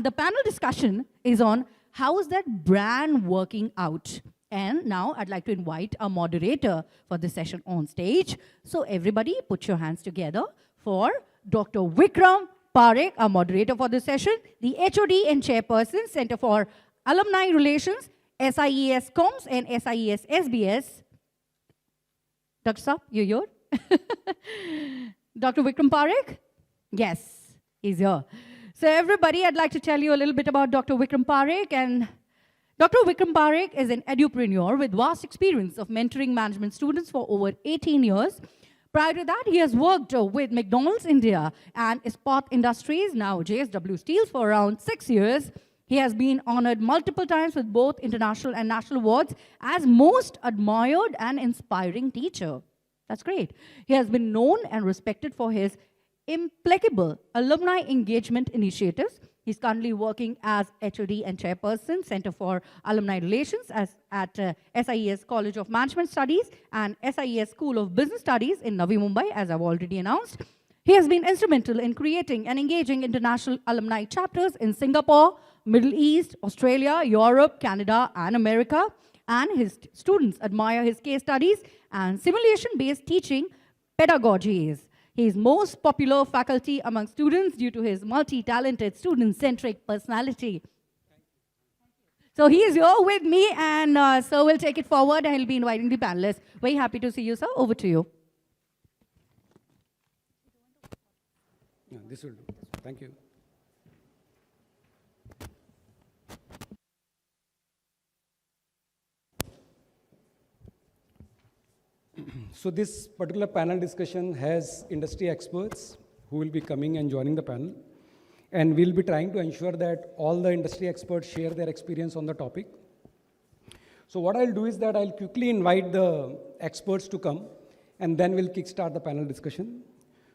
the panel discussion is on how is that brand working out. And now I'd like to invite our moderator for this session on stage. So everybody put your hands together for Dr. Vikram Parikh, our moderator for this session, the HOD and Chairperson, Center for Alumni Relations, SIESCOMS and SIESSBS. Dr. Saab, you're here? Dr. Vikram Parikh? Yes, he's here. So everybody, I'd like to tell you a little bit about Dr. Vikram Parikh. And Dr. Vikram Parikh is an edupreneur with vast experience of mentoring management students for over 18 years. Prior to that, he has worked with McDonald's India and Spot Industries, now JSW Steel, for around 6 years. He has been honored multiple times with both international and national awards as most admired and inspiring teacher. That's great. He has been known and respected for his impeccable alumni engagement initiatives. He's currently working as HOD and Chairperson, Center for Alumni Relations at SIES College of Management Studies and SIES School of Business Studies in Navi Mumbai, as I've already announced. He has been instrumental in creating and engaging international alumni chapters in Singapore, Middle East, Australia, Europe, Canada, and America. And his students admire his case studies and simulation-based teaching pedagogies. He is most popular faculty among students due to his multi-talented, student-centric personality. So he is here with me, and so we'll take it forward, and he'll be inviting the panelists. Very happy to see you, sir. Over to you. Yeah, this will do. Thank you. So this particular panel discussion has industry experts who will be coming and joining the panel. And we'll be trying to ensure that all the industry experts share their experience on the topic. So what I'll do is that I'll quickly invite the experts to come, and then we'll kickstart the panel discussion.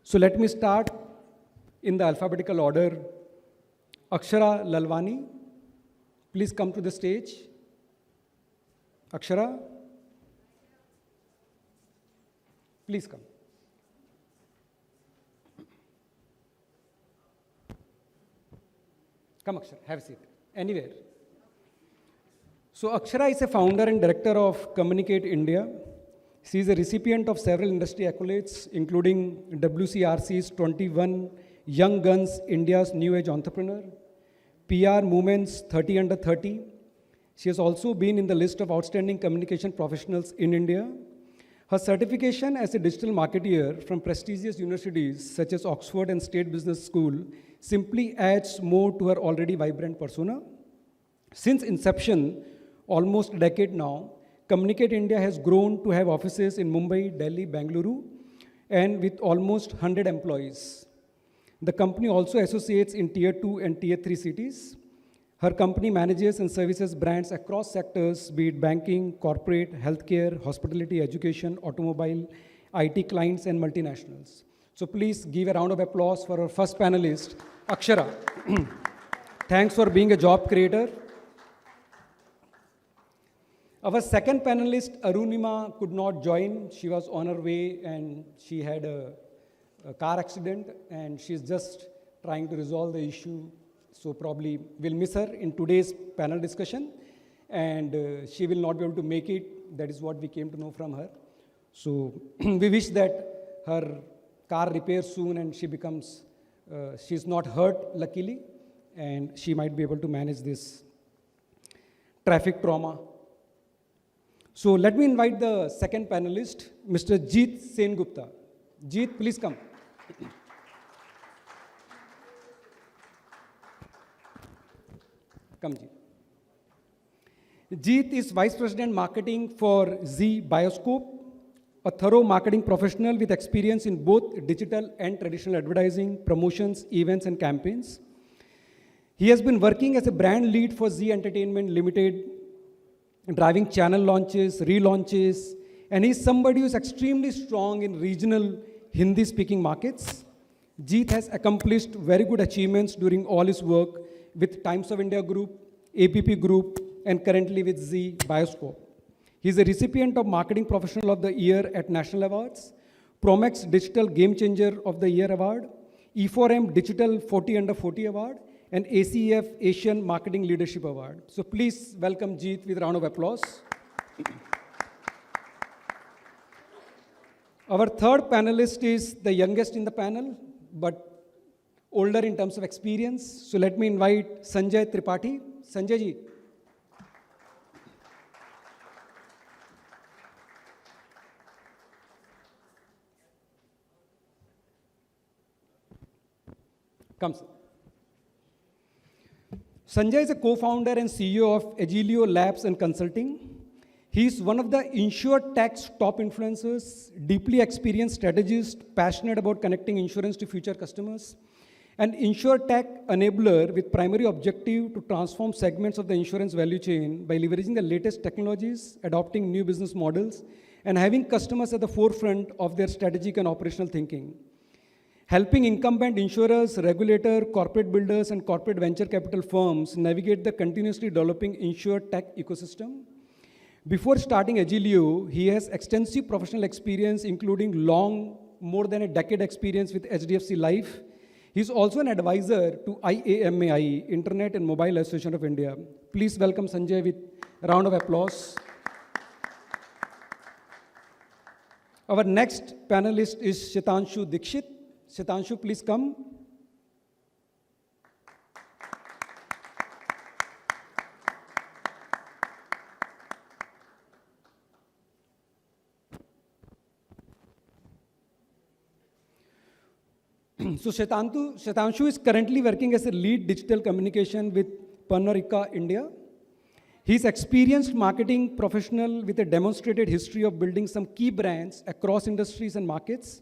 So let me start in the alphabetical order. Akshaara Lalwani, please come to the stage. Akshaara, please come. Come, Akshaara, have a seat. Anywhere. So Akshaara is a founder and director of Communicate India. She is a recipient of several industry accolades, including WCRC's 21 Young Guns, India's New Age Entrepreneur, PR Movement's 30 Under 30. She has also been in the list of outstanding communication professionals in India. Her certification as a digital marketeer from prestigious universities such as Oxford and State Business School simply adds more to her already vibrant persona. Since inception, almost a decade now, Communicate India has grown to have offices in Mumbai, Delhi, Bengaluru, and with almost 100 employees. The company also associates in Tier 2 and Tier 3 cities. Her company manages and services brands across sectors, be it banking, corporate, healthcare, hospitality, education, automobile, IT clients, and multinationals. So please give a round of applause for our first panelist, Akshaara. Thanks for being a job creator. Our second panelist, Arunima, could not join. She was on her way and she had a car accident, and she's just trying to resolve the issue. So probably we'll miss her in today's panel discussion, and she will not be able to make it. That is what we came to know from her. So we wish that her car repairs soon and she becomes, she's not hurt luckily, and she might be able to manage this traffic trauma. So let me invite the second panelist, Mr. Jeet Sen Gupta. Jeet, please come. Come, Jeet. Jeet is Vice President Marketing for ZEE Biskope, a thorough marketing professional with experience in both digital and traditional advertising, promotions, events, and campaigns. He has been working as a brand lead for ZEE Entertainment Limited, driving channel launches, relaunches, and he's somebody who's extremely strong in regional Hindi-speaking markets. Jeet has accomplished very good achievements during all his work with Times of India Group, APP Group, and currently with ZEE Biskope. He is a recipient of Marketing Professional of the Year at National Awards, Promex Digital Game Changer of the Year Award, E4M Digital 40 Under 40 Award, and ACEF Asian Marketing Leadership Award. So please welcome Jeet with a round of applause. Our third panelist is the youngest in the panel, but older in terms of experience. So let me invite Sanjay Tripathy. Sanjay ji. Come, sir. Sanjay is a co-founder and CEO of Agilio Labs and Consulting. He is one of the InsurTech's top influencers, deeply experienced strategist, passionate about connecting insurance to future customers, an InsurTech enabler with primary objective to transform segments of the insurance value chain by leveraging the latest technologies, adopting new business models, and having customers at the forefront of their strategic and operational thinking. Helping incumbent insurers, regulator, corporate builders, and corporate venture capital firms navigate the continuously developing InsurTech ecosystem. Before starting Agilio, he has extensive professional experience, including more than a decade experience with HDFC Life. He's also an advisor to IAMAI, Internet and Mobile Association of India. Please welcome Sanjay with a round of applause. Our next panelist is Shetanshu Dikshit. Shetanshu, please come. So Shetanshu is currently working as a lead digital communication with Pernod India. He's experienced marketing professional with a demonstrated history of building some key brands across industries and markets.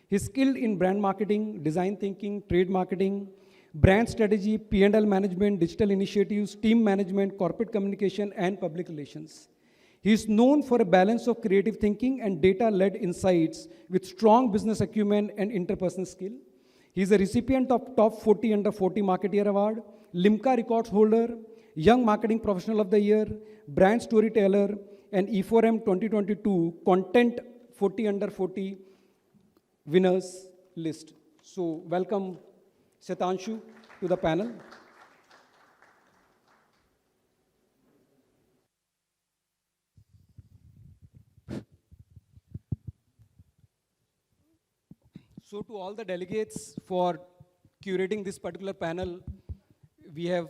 He's skilled in brand marketing, design thinking, trade marketing, brand strategy, P&L management, digital initiatives, team management, corporate communication, and public relations. He is known for a balance of creative thinking and data-led insights with strong business acumen and interpersonal skill. He is a recipient of Top 40 Under 40 Marketeer Award, Limca Records holder, Young Marketing Professional of the Year, Brand Storyteller, and E4M 2022 Content 40 Under 40 winners list. So welcome Shetanshu to the panel. So to all the delegates for curating this particular panel, we have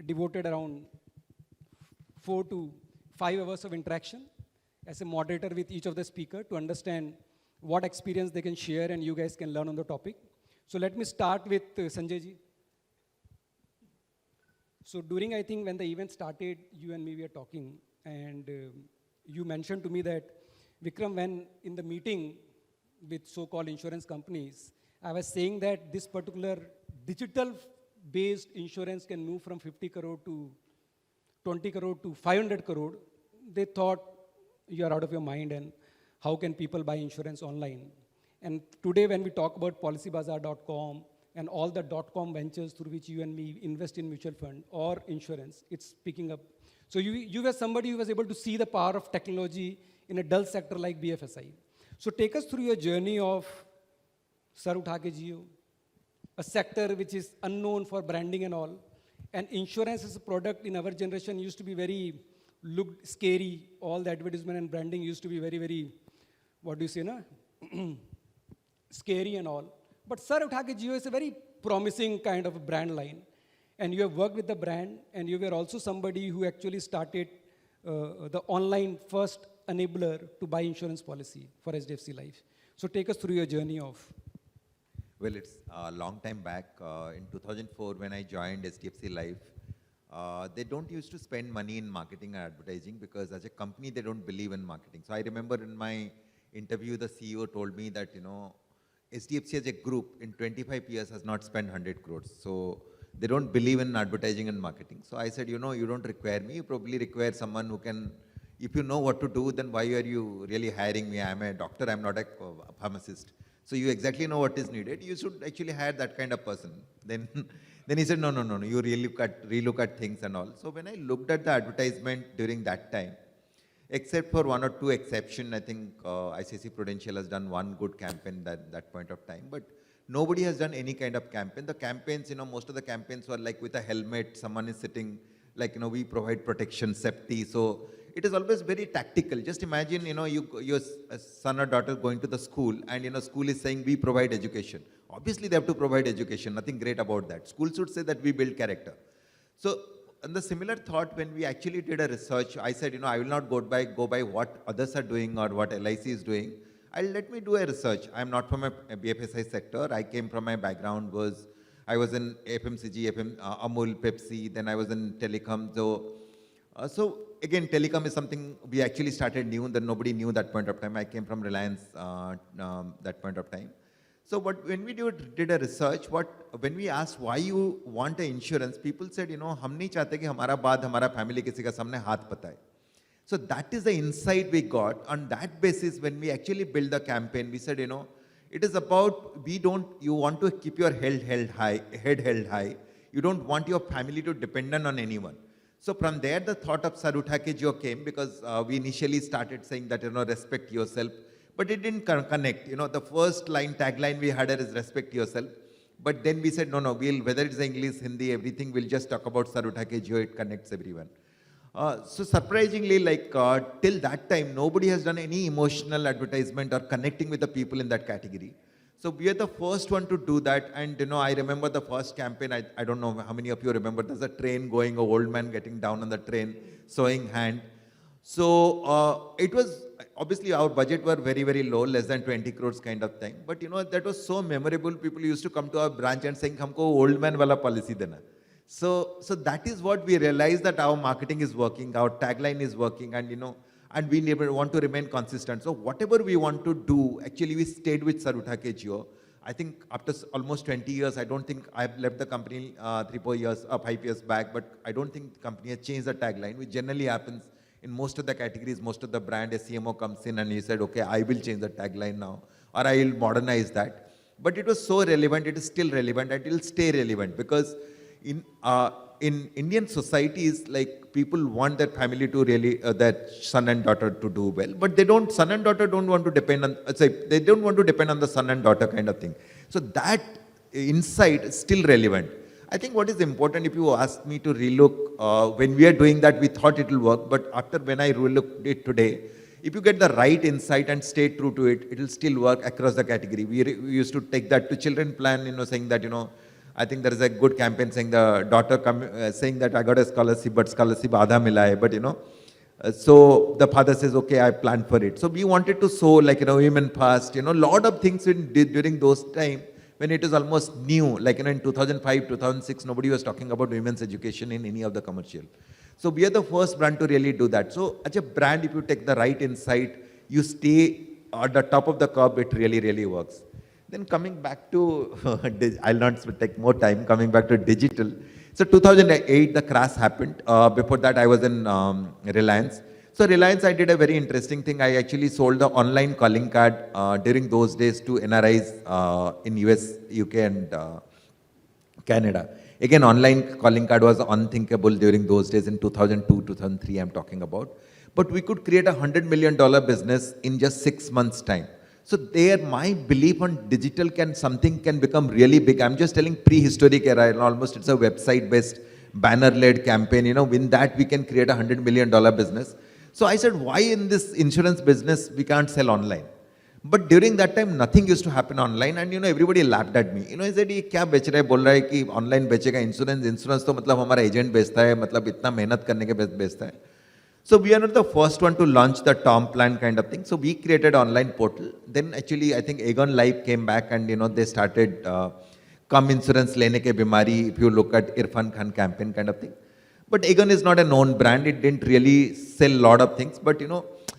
devoted around 4 to 5 hours of interaction as a moderator with each of the speakers to understand what experience they can share and you guys can learn on the topic. So let me start with Sanjay ji. So during, I think, when the event started, you and me were talking, and you mentioned to me that, Vikram, when in the meeting with so-called insurance companies, I was saying that this particular digital-based insurance can move from 50 crore to 20 crore to 500 crore. They thought you are out of your mind and how can people buy insurance online? And today when we talk about policybazaar.com and all the .com ventures through which you and me invest in mutual fund or insurance, it's picking up. So you were somebody who was able to see the power of technology in a dull sector like BFSI. So take us through your journey of Sar Utha Ke Jiyo, a sector which is unknown for branding and all. And insurance as a product in our generation used to be very looked scary. All the advertisement and branding used to be very, very, what do you say, na? Scary and all. But Sar Utha Ke Jiyo is a very promising kind of a brand line. And you have worked with the brand, and you were also somebody who actually started the online first enabler to buy insurance policy for HDFC Life. So take us through your journey of. Well, it's a long time back. In 2004, when I joined HDFC Life, they don't used to spend money in marketing and advertising because as a company, they don't believe in marketing. So I remember in my interview, the CEO told me that, HDFC as a group in 25 years has not spent 100 crores. So they don't believe in advertising and marketing. So I said, you don't require me. You probably require someone who can, if you know what to do, then why are you really hiring me? I'm a doctor, I'm not a pharmacist. So you exactly know what is needed. You should actually hire that kind of person. Then he said, no, you relook at things and all. So when I looked at the advertisement during that time, Except for one or two exceptions, I think ICICI Prudential has done one good campaign that point of time, but nobody has done any kind of campaign. The campaigns, most of the campaigns were like with a helmet, someone is sitting, like, we provide protection, safety. So it is always very tactical. Just imagine, your son or daughter going to the school and, school is saying we provide education. Obviously they have to provide education, nothing great about that. School should say that we build character. So, and the similar thought when we actually did a research, I said, I will not go by what others are doing or what LIC is doing. Let me do a research. I'm not from a BFSI sector. I came from my background I was in FMCG, Amul, Pepsi, then I was in telecom. So again, telecom is something we actually started new, that nobody knew that point of time. I came from Reliance that point of time. So when we did a research, when we asked why you want an insurance, people said, हम नहीं चाहते कि हमारा बाद हमारा family किसी का सामने हाथ पताए. So that is the insight we got. On that basis, when we actually built the campaign, we said, it is about, you want to keep your head held high. You don't want your family to dependent on anyone. So from there, the thought of Sir Utha Ke Jo came, because we initially started saying that, respect yourself. But it didn't connect. The first tagline we had is respect yourself. But then we said, no, whether it's English, Hindi, everything, we'll just talk about Sir Utha Ke Jo, it connects everyone. So surprisingly, till that time, nobody has done any emotional advertisement or connecting with the people in that category. So we are the first one to do that. And, I remember the first campaign, I don't know how many of you remember, there's a train going, an old man getting down on the train, showing hand. So it was, obviously our budget were very, very low, less than 20 crores kind of thing. But, that was so memorable. People used to come to our branch and saying, humko old man wala policy dena. So that is what we realized, that our marketing is working, our tagline is working, and and we never want to remain consistent. So whatever we want to do, actually we stayed with Sir Utha Ke Jo. I think after almost 20 years, I don't think I've left the company 5 years back, but I don't think the company has changed the tagline, which generally happens in most of the categories. Most of the brand, a CMO comes in and he said, okay, I will change the tagline now, or I will modernize that. But it was so relevant, it is still relevant, and it will stay relevant, because in Indian societies, people want their family to really, that son and daughter to do well, but son and daughter don't want to depend on, they don't want to depend on the son and daughter kind of thing. So that insight is still relevant. I think what is important, if you ask me to relook, when we are doing that, we thought it will work, but after when I relooked it today, if you get the right insight and stay true to it, it will still work across the category. We used to take that to children plan, saying that, I think there is a good campaign saying the daughter saying that I got a scholarship, but scholarship aadha mila hai, but so the father says, okay, I planned for it. So we wanted to show women first, lot of things we did during those time when it was almost new, in 2005, 2006, nobody was talking about women's education in any of the commercial. So we are the first brand to really do that. So as a brand, if you take the right insight, you stay at the top of the curve, it really, really works. Then coming back to, I'll not take more time, coming back to digital. So 2008, the crash happened. Before that, I was in Reliance. So Reliance, I did a very interesting thing. I actually sold the online calling card during those days to NRIs in US, UK and Canada. Again, online calling card was unthinkable during those days in 2002, 2003, I'm talking about. But we could create $100 million business in just 6 months' time. So there, my belief on digital something can become really big. I'm just telling prehistoric era, almost it's a website-based, banner-led campaign. In that we can create $100 million business. So I said, why in this insurance business we can't sell online? But during that time, nothing used to happen online, and everybody laughed at me. He said, "ये क्या बेच रहा है? बोल रहा है कि online बेचेगा insurance तो मतलब हमारा agent बेचता है, मतलब इतना मेहनत करने के बेचता है." So we are not the first one to launch the term plan kind of thing. So we created online portal. Then actually, I think Aegon Life came back and they started Come Insurance Lene Ke Bimari. If you look at Irfan Khan campaign kind of thing. But Aegon is not a known brand. It didn't really sell a lot of things. But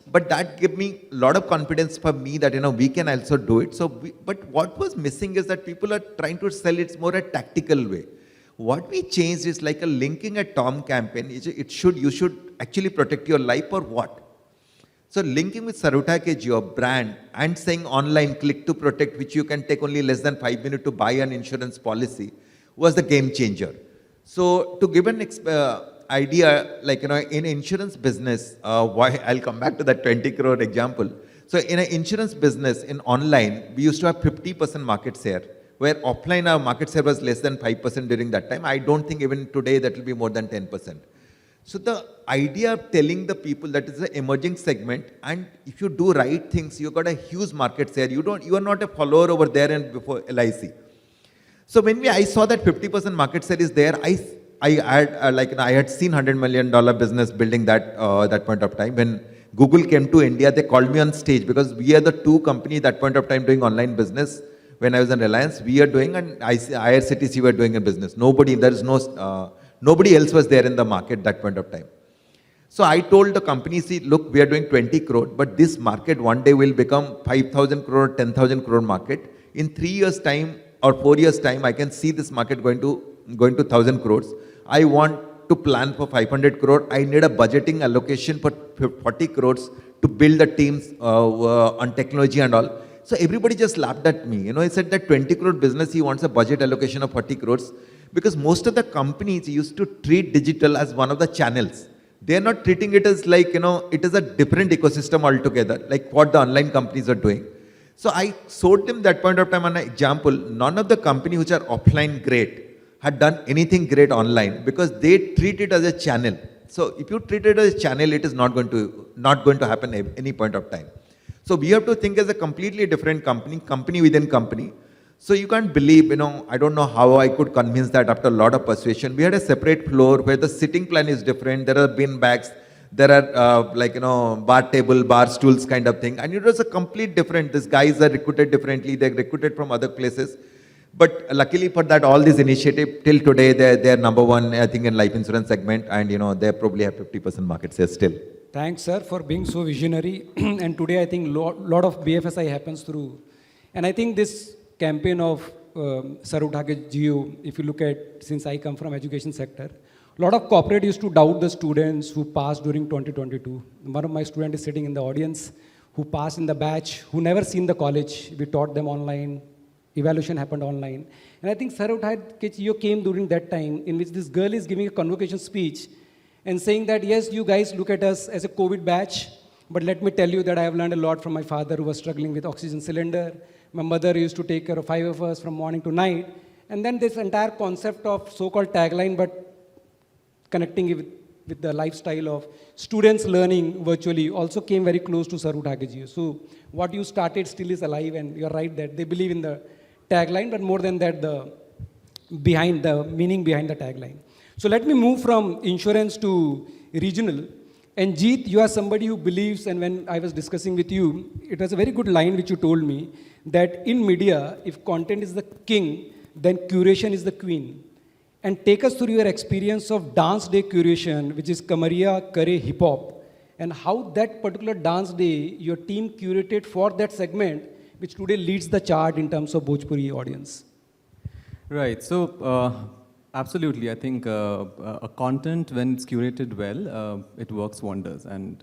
but that gave me a lot of confidence for me that we can also do it. So, but what was missing is that people are trying to sell it more a tactical way. What we changed is like a linking a Tom campaign. You should actually protect your life or what? So linking with Sir Utha Ke Jo brand and saying online click to protect, which you can take only less than 5 minutes to buy an insurance policy, was the game changer. So to give idea, like, in insurance business, why I'll come back to that 20 crore example. So in an insurance business, in online, we used to have 50% market share, where offline our market share was less than 5% during that time. I don't think even today that will be more than 10%. So the idea of telling the people that is an emerging segment, and if you do right things, you got a huge market share. You are not a follower over there and before LIC. So when I saw that 50% market share is there, I had seen $100 million business building that point of time. When Google came to India, they called me on stage because we are the two companies that point of time doing online business. When I was in Reliance, we are doing, and IRCTC were doing a business. Nobody else was there in the market that point of time. So I told the company, see, look, we are doing 20 crore, but this market one day will become 5,000 crore, 10,000 crore market. In 3 years' time or 4 years' time, I can see this market going to 1,000 crores. I want to plan for 500 crore. I need a budgeting allocation for 40 crores to build the teams on technology and all. So everybody just laughed at me. He said that 20 crore business, he wants a budget allocation of 40 crores because most of the companies used to treat digital as one of the channels. They are not treating it as like, it is a different ecosystem altogether, like what the online companies are doing. So I showed them that point of time an example. None of the companies which are offline great had done anything great online because they treat it as a channel. So if you treat it as a channel, it is not going to happen at any point of time. So we have to think as a completely different company within company. So you can't believe, I don't know how I could convince that after a lot of persuasion. We had a separate floor where the sitting plan is different. There are bin bags. There are bar table, bar stools kind of thing. And it was a complete different. These guys are recruited differently. They're recruited from other places. But luckily for that, all this initiative, till today, they're number one, I think, in life insurance segment. And, they probably have 50% market share still. Thanks, sir, for being so visionary. And today, I think lot of BFSI happens through. And I think this campaign of Sarvthake Jio, if you look at, since I come from education sector, a lot of corporate used to doubt the students who passed during 2022. One of my students is sitting in the audience who passed in the batch, who never seen the college. We taught them online. Evaluation happened online. And I think Sarvthake Jio came during that time in which this girl is giving a convocation speech and saying that, yes, you guys look at us as a COVID batch, but let me tell you that I have learned a lot from my father who was struggling with oxygen cylinder. My mother used to take care of 5 of us from morning to night. And then this entire concept of so-called tagline, but connecting it with the lifestyle of students learning virtually also came very close to Sarvthake Jio. So what you started still is alive, and you're right that they believe in the tagline, but more than that, the meaning behind the tagline. So let me move from insurance to regional. And Jeet, you are somebody who believes, and when I was discussing with you, it was a very good line which you told me, that in media, if content is the king, then curation is the queen. And take us through your experience of dance day curation, which is Kamariya Kare Hip Hop, and how that particular dance day, your team curated for that segment, which today leads the chart in terms of Bhojpuri audience. Right. So, absolutely. I think a content, when it's curated well, it works wonders. And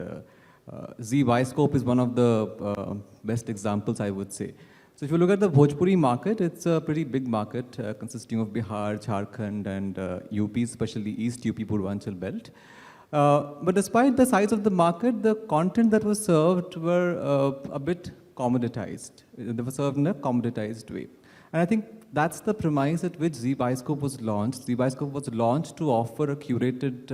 ZEE Biskope is one of the best examples, I would say. So if you look at the Bhojpuri market, it's a pretty big market consisting of Bihar, Jharkhand, and UP, especially East UP Purvanchal belt. But despite the size of the market, the content that was served were a bit commoditized. They were served in a commoditized way. And I think that's the premise at which ZEE Biskope was launched. ZEE Biskope was launched to offer a curated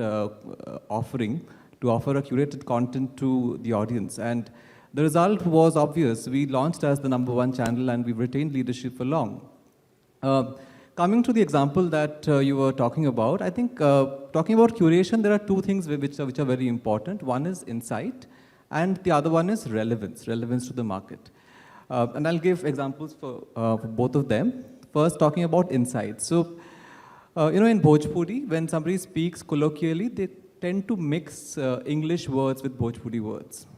offering, to offer a curated content to the audience. And the result was obvious. We launched as the #1 channel, and we've retained leadership for long. Coming to the example that you were talking about, I think talking about curation, there are two things which are very important. One is insight, and the other one is relevance to the market. And I'll give examples for both of them. First, talking about insight. So, in Bhojpuri, when somebody speaks colloquially, they tend to mix English words with Bhojpuri words.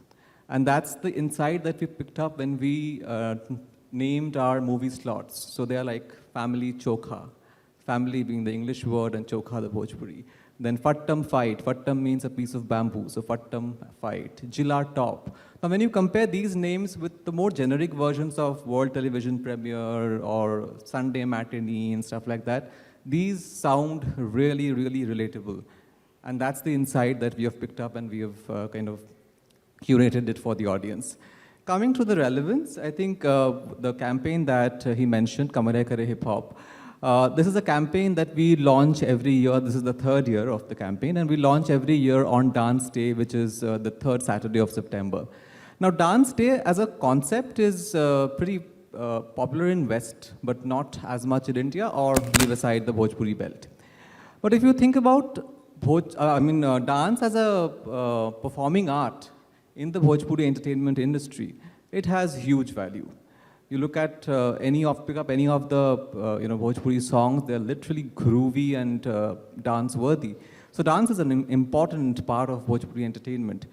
And that's the insight that we picked up when we named our movie slots. So they are like family chokha, family being the English word and chokha the Bhojpuri. Then fattam fight, fattam means a piece of bamboo, so fattam fight. Jila top. Now when you compare these names with the more generic versions of World Television Premiere or Sunday Matinee and stuff like that, these sound really, really relatable. And that's the insight that we have picked up, and we have kind of curated it for the audience. Coming to the relevance, I think the campaign that he mentioned, Kamare Kare Hip Hop, this is a campaign that we launch every year. This is the third year of the campaign, and we launch every year on Dance Day, which is the third Saturday of September. Now, Dance Day as a concept is pretty popular in West, but not as much in India, or leave aside the Bhojpuri belt. But if you think about dance as a performing art in the Bhojpuri entertainment industry, it has huge value. You look at pick up any of the Bhojpuri songs, they're literally groovy and dance-worthy. So dance is an important part of Bhojpuri entertainment.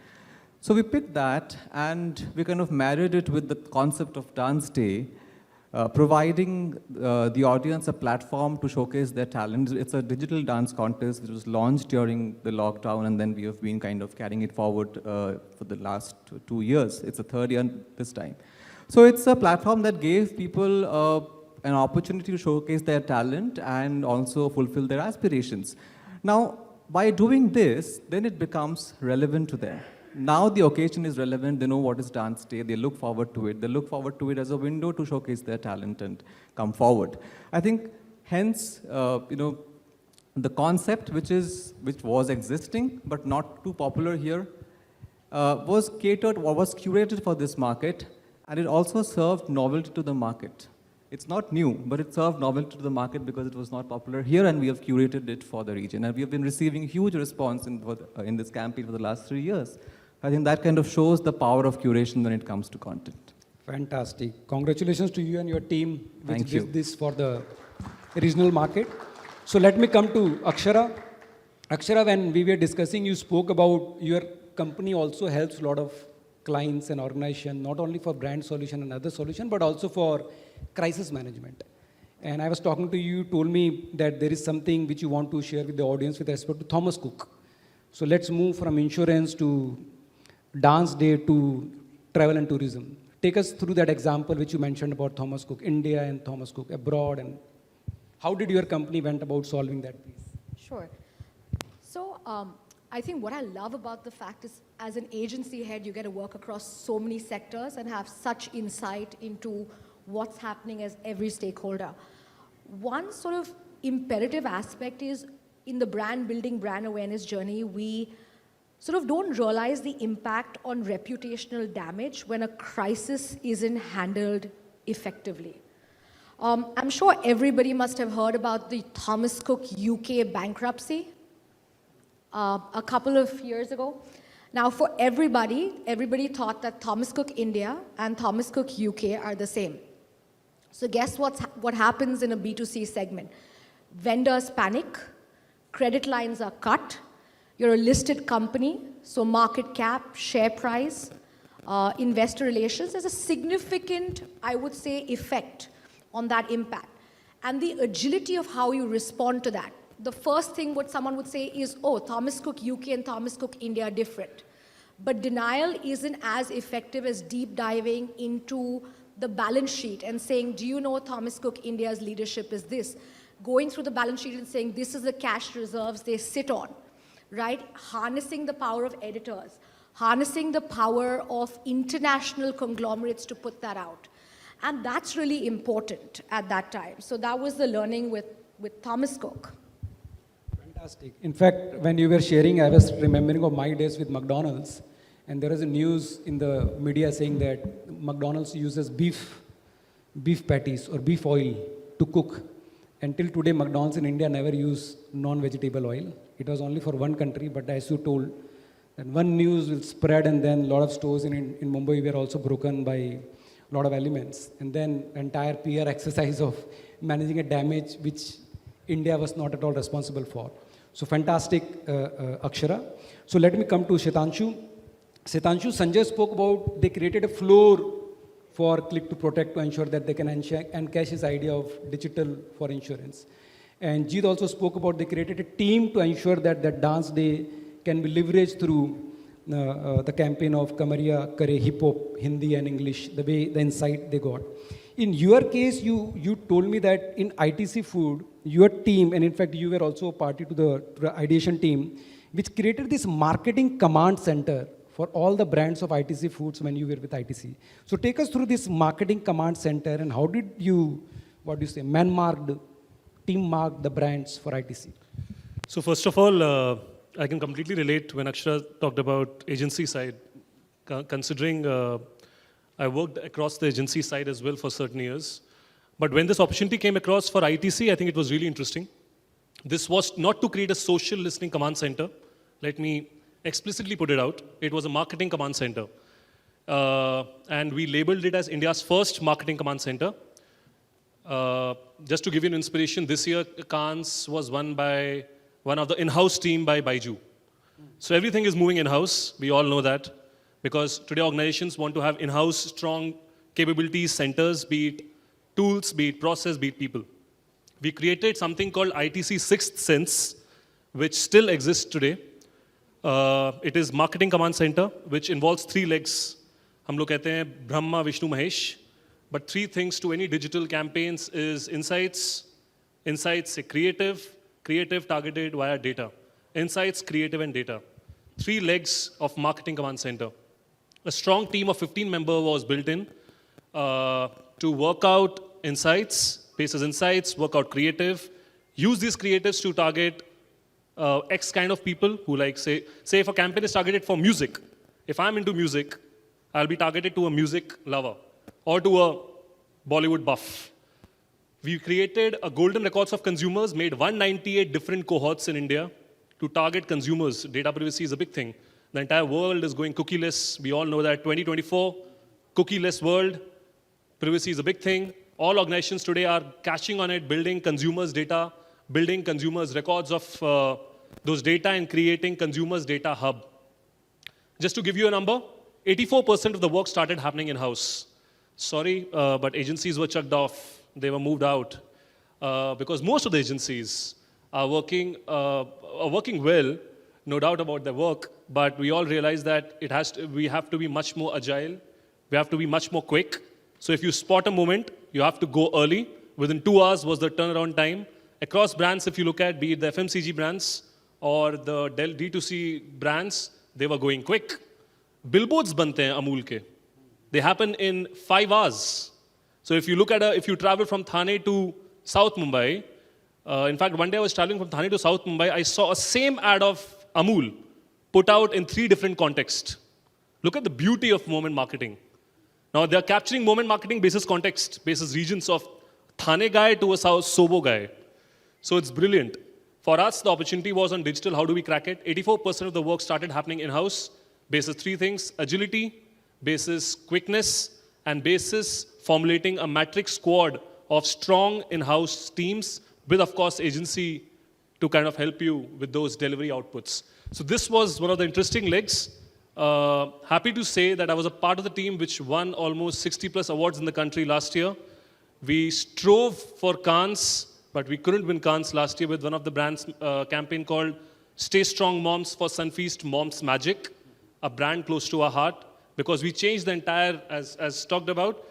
So we picked that, and we kind of married it with the concept of Dance Day, providing the audience a platform to showcase their talent. It's a digital dance contest which was launched during the lockdown, and then we have been kind of carrying it forward for the last 2 years. It's the third year this time. So it's a platform that gave people an opportunity to showcase their talent and also fulfill their aspirations. Now, by doing this, then it becomes relevant to them. Now the occasion is relevant, they know what is Dance Day, they look forward to it. They look forward to it as a window to showcase their talent and come forward. I think, hence, the concept which was existing but not too popular here was curated for this market, and it also served novelty to the market. It's not new, but it served novelty to the market because it was not popular here, and we have curated it for the region. And we have been receiving huge response in this campaign for the last 3 years. I think that kind of shows the power of curation when it comes to content. Fantastic. Congratulations to you and your team which Thank you. did this for the regional market. So let me come to Akshaara. Akshaara, when we were discussing, you spoke about your company also helps a lot of clients and organizations, not only for brand solution and other solution, but also for crisis management. And I was talking to you, you told me that there is something which you want to share with the audience with respect to Thomas Cook. So let's move from insurance to Dance Day to travel and tourism. Take us through that example which you mentioned about Thomas Cook, India and Thomas Cook abroad, and how did your company went about solving that piece? Sure. So I think what I love about the fact is, as an agency head, you get to work across so many sectors and have such insight into what's happening as every stakeholder. One sort of imperative aspect is, in the brand building, brand awareness journey, we sort of don't realize the impact on reputational damage when a crisis isn't handled effectively. I'm sure everybody must have heard about the Thomas Cook UK bankruptcy a couple of years ago. Now, for everybody thought that Thomas Cook India and Thomas Cook UK are the same. So guess what happens in a B2C segment? Vendors panic, credit lines are cut, you're a listed company, so market cap, share price, investor relations, there's a significant, I would say, effect on that impact. And the agility of how you respond to that. The first thing what someone would say is, oh, Thomas Cook UK and Thomas Cook India are different. But denial isn't as effective as deep diving into the balance sheet and saying, do you know Thomas Cook India's leadership is this? Going through the balance sheet and saying, this is the cash reserves they sit on, right? Harnessing the power of editors, harnessing the power of international conglomerates to put that out. And that's really important at that time. So that was the learning with Thomas Cook. Fantastic. In fact, when you were sharing, I was remembering of my days with McDonald's. And there was a news in the media saying that McDonald's uses beef patties or beef oil to cook. Until today, McDonald's in India never use non-vegetable oil. It was only for one country, but as you told, that one news will spread, and then a lot of stores in Mumbai were also broken by a lot of elements. And then entire PR exercise of managing a damage which India was not at all responsible for. So fantastic, Akshaara. So let me come to Shetanshu. Shetanshu, Sanjay spoke about they created a floor for Click to Protect to ensure that they can encash his idea of digital for insurance. And Jeet also spoke about they created a team to ensure that that Dance Day can be leveraged through the campaign of Kamariya Kare Hip Hop, Hindi and English, the insight they got. In your case, you told me that in ITC Food, your team, and in fact you were also a party to the ideation team, which created this marketing command center for all the brands of ITC Foods when you were with ITC. So take us through this marketing command center and how did you, team-marked the brands for ITC? So first of all, I can completely relate when Akshaara talked about agency side, considering I worked across the agency side as well for certain years. But when this opportunity came across for ITC, I think it was really interesting. This was not to create a social listening command center. Let me explicitly put it out. It was a marketing command center. And we labeled it as India's first marketing command center. Just to give you an inspiration, this year Cannes was won by one of the in-house team by Baiju. So everything is moving in-house. We all know that. Because today organizations want to have in-house strong capabilities, centers, be it tools, be it process, be it people. We created something called ITC Sixth Sense, which still exists today. It is Marketing Command Center, which involves 3 legs. हम लोग कहते हैं Brahma, Vishnu, Mahesh. But 3 things to any digital campaigns is insights, creative targeted via data. Insights, creative, and data. 3 legs of Marketing Command Center. A strong team of 15 members was built in to work out insights, basis insights, work out creative, use these creatives to target X kind of people who like, say if a campaign is targeted for music, if I'm into music, I'll be targeted to a music lover or to a Bollywood buff. We created a golden records of consumers, made 198 different cohorts in India to target consumers. Data privacy is a big thing. The entire world is going cookieless. We all know that 2024, cookieless world, privacy is a big thing. All organizations today are catching on it, building consumers' data, building consumers' records of those data and creating consumers' data hub. Just to give you a number, 84% of the work started happening in-house. Sorry, but agencies were chucked off. They were moved out because most of the agencies are working well, no doubt about their work, but we all realize that we have to be much more agile. We have to be much more quick. So if you spot a moment, you have to go early. Within 2 hours was the turnaround time. Across brands, if you look at, be it the FMCG brands or the D2C brands, they were going quick. Billboards bante hain Amul ke. They happen in 5 hours. So if you look at if you travel from Thane to South Mumbai, in fact, one day I was traveling from Thane to South Mumbai, I saw a same ad of Amul put out in 3 different contexts. Look at the beauty of moment marketing. Now they're capturing moment marketing basis context, basis regions of Thane guy to a South Sobo guy. So it's brilliant. For us, the opportunity was on digital. How do we crack it? 84% of the work started happening in-house. Basis 3 things: agility, basis quickness, and basis formulating a matrix squad of strong in-house teams with, of course, agency to kind of help you with those delivery outputs. So this was one of the interesting legs. Happy to say that I was a part of the team which won almost 60 plus awards in the country last year. We strove for Cannes, but we couldn't win Cannes last year with one of the brands campaign called Stay Strong Moms for Sunfeast Moms Magic, a brand close to our heart, because we changed the entire, as talked about,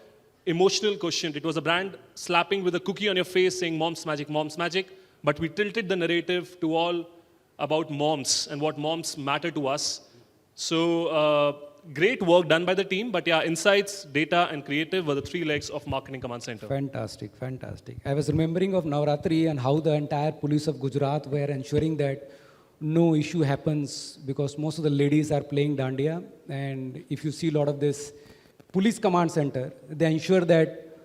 emotional quotient. It was a brand slapping with a cookie on your face saying Mom's Magic, but we tilted the narrative to all about moms and what moms matter to us. So great work done by the team, but yeah, insights, data, and creative were the 3 legs of Marketing Command Center. Fantastic, fantastic. I was remembering of Navratri and how the entire police of Gujarat were ensuring that no issue happens because most of the ladies are playing dandiya. And if you see a lot of this police command center, they ensure that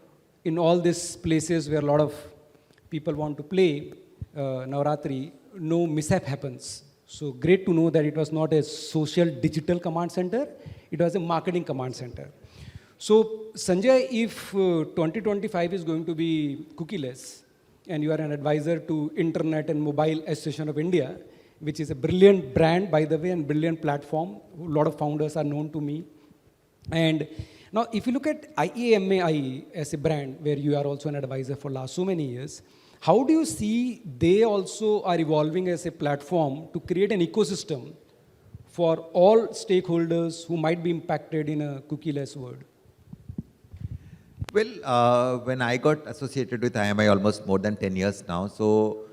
in all these places where a lot of people want to play Navratri, no mishap happens. So great to know that it was not a social digital command center, it was a marketing command center. So Sanjay, if 2025 is going to be cookieless, and you are an advisor to Internet and Mobile Association of India, which is a brilliant brand, by the way, and brilliant platform, a lot of founders are known to me. And now, if you look at IAMAI as a brand, where you are also an advisor for last so many years, how do you see they also are evolving as a platform to create an ecosystem for all stakeholders who might be impacted in a cookieless world? Well, when I got associated with IMI almost more than 10 years now, so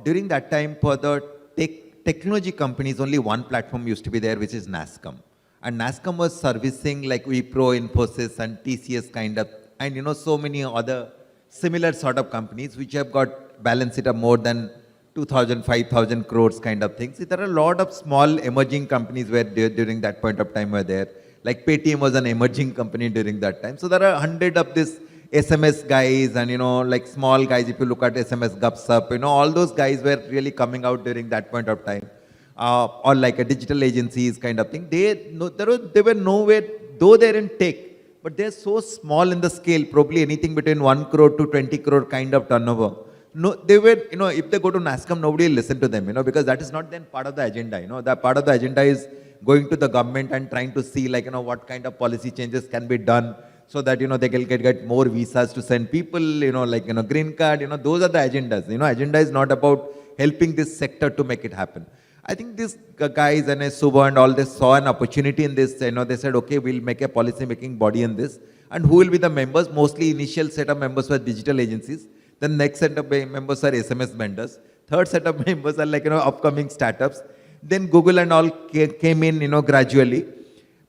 during that time for the tech technology companies, only one platform used to be there, which is NASCOM. And NASCOM was servicing like Wipro, Infosys, and TCS kind of, and so many other similar sort of companies which have got balance sheet of more than 2,000, 5,000 crores kind of things. There are a lot of small emerging companies where during that point of time were there. Like Paytm was an emerging company during that time. So there are 100 of this SMS guys and, like small guys, if you look at SMS Gupsup, all those guys were really coming out during that point of time. Or like a digital agencies kind of thing. They were nowhere, though they're in tech, but they're so small in the scale, probably anything between 1 crore to 20 crore kind of turnover. No, they were, if they go to NASCOM, nobody will listen to them, because that is not then part of the agenda, That part of the agenda is going to the government and trying to see, like, what kind of policy changes can be done so that, they can get more visas to send people, like, green card, those are the agendas. Agenda is not about helping this sector to make it happen. I think these guys and Subha and all this saw an opportunity in this, they said, okay, we'll make a policy making body in this. And who will be the members? Mostly initial set of members were digital agencies. The next set of members are SMS vendors. Third set of members are like, upcoming startups. Then Google and all came in, gradually.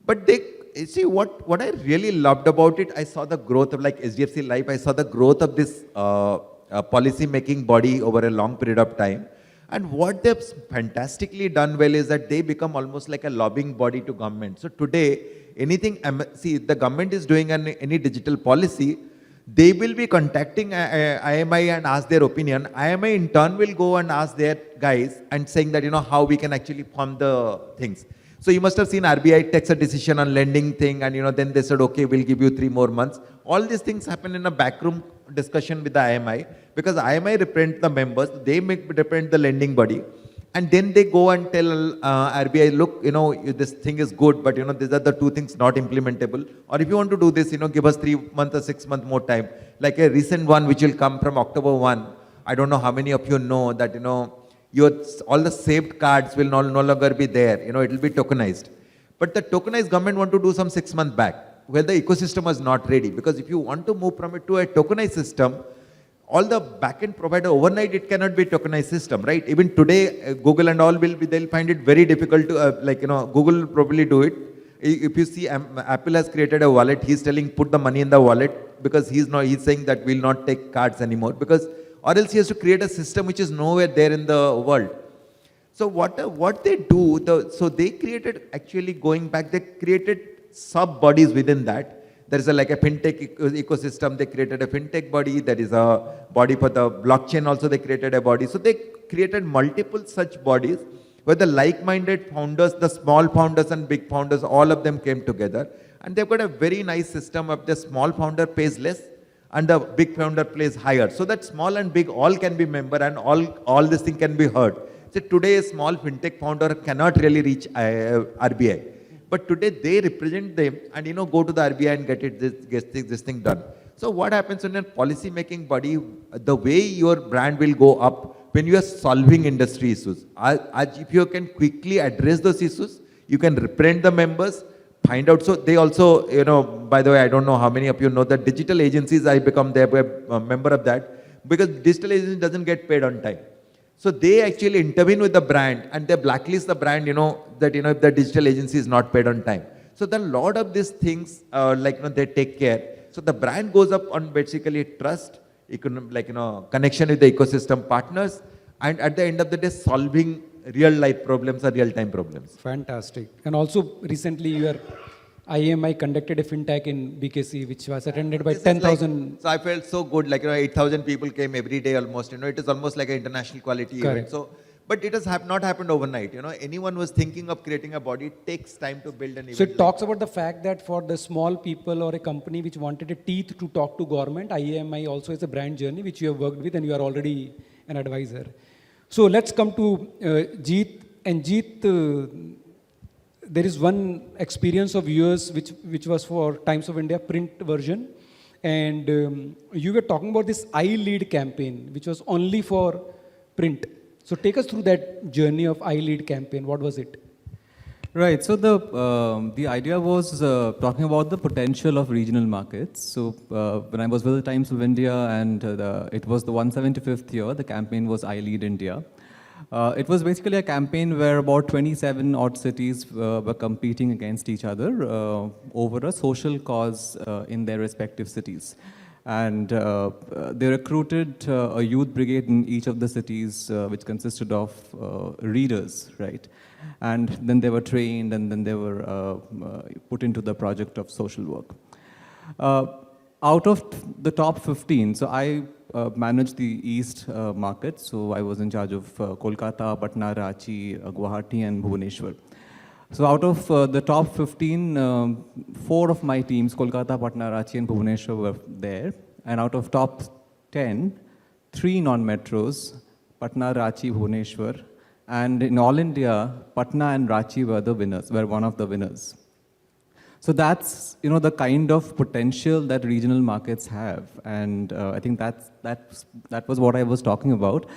But they, see, what I really loved about it, I saw the growth of like SDFC Life. I saw the growth of this policy making body over a long period of time. And what they've fantastically done well is that they become almost like a lobbying body to government. So today, anything, see, the government is doing any digital policy, they will be contacting IMI and ask their opinion. IMI in turn will go and ask their guys and saying that, how we can actually form the things. So you must have seen RBI takes a decision on lending thing and, then they said, okay, we'll give you 3 more months. All these things happen in a backroom discussion with the IMI because IMI represent the members, they represent the lending body. And then they go and tell RBI, look, this thing is good, but these are the 2 things not implementable. Or if you want to do this, give us 3 months or 6 months more time. Like a recent one which will come from October 1. I don't know how many of you know that, all the saved cards will no longer be there. It will be tokenized. But the tokenized government want to do some 6 months back, where the ecosystem was not ready. Because if you want to move from it to a tokenized system, all the backend provider overnight, it cannot be a tokenized system, right? Even today, Google and all they'll find it very difficult to, Google will probably do it. If you see, Apple has created a wallet. He's telling, put the money in the wallet because he's saying that we'll not take cards anymore because, or else he has to create a system which is nowhere there in the world. So what they do, so they created, actually going back, they created sub-bodies within that. There is like a fintech ecosystem, they created a fintech body, there is a body for the blockchain also, they created a body. So they created multiple such bodies where the like-minded founders, the small founders and big founders, all of them came together. And they've got a very nice system of the small founder pays less and the big founder pays higher. So that small and big all can be member and all this thing can be heard. So today a small fintech founder cannot really reach RBI. But today they represent them and go to the RBI and get this thing done. So what happens in a policy making body, the way your brand will go up when you are solving industry issues. If you can quickly address those issues, you can represent the members, find out. So they also, by the way, I don't know how many of you know that digital agencies, I become a member of that because digital agency doesn't get paid on time. So they actually intervene with the brand and they blacklist the brand, that if the digital agency is not paid on time. So the lot of these things, they take care. So the brand goes up on basically trust, connection with the ecosystem partners, and at the end of the day, solving real life problems or real time problems. Fantastic. And also recently your IMI conducted a fintech in BKC, which was attended by 10,000. So I felt so good, 8,000 people came every day almost, it is almost like an international quality event. So, but it has not happened overnight, anyone who was thinking of creating a body, it takes time to build an event. So it talks about the fact that for the small people or a company which wanted a teeth to talk to government, IMI also is a brand journey which you have worked with and you are already an advisor. So let's come to Jeet. And Jeet, there is one experience of yours which was for Times of India print version. And you were talking about this I Lead campaign, which was only for print. So take us through that journey of I Lead campaign. What was it? Right. So the idea was talking about the potential of regional markets. So when I was with the Times of India and it was the 175th year, the campaign was I Lead India. It was basically a campaign where about 27 odd cities were competing against each other over a social cause in their respective cities. And they recruited a youth brigade in each of the cities, which consisted of readers, right? And then they were trained, and then they were put into the project of social work. Out of the top 15, so I managed the East market, so I was in charge of Kolkata, Patna, Ranchi, Guwahati, and Bhubaneswar. So out of the top 15, 4 of my teams, Kolkata, Patna, Ranchi, and Bhubaneswar were there. And out of top 10, 3 non-metros, Patna, Ranchi, Bhubaneswar. And in all India, Patna and Ranchi were the winners, were one of the winners. So that's, the kind of potential that regional markets have. And I think that was what I was talking about.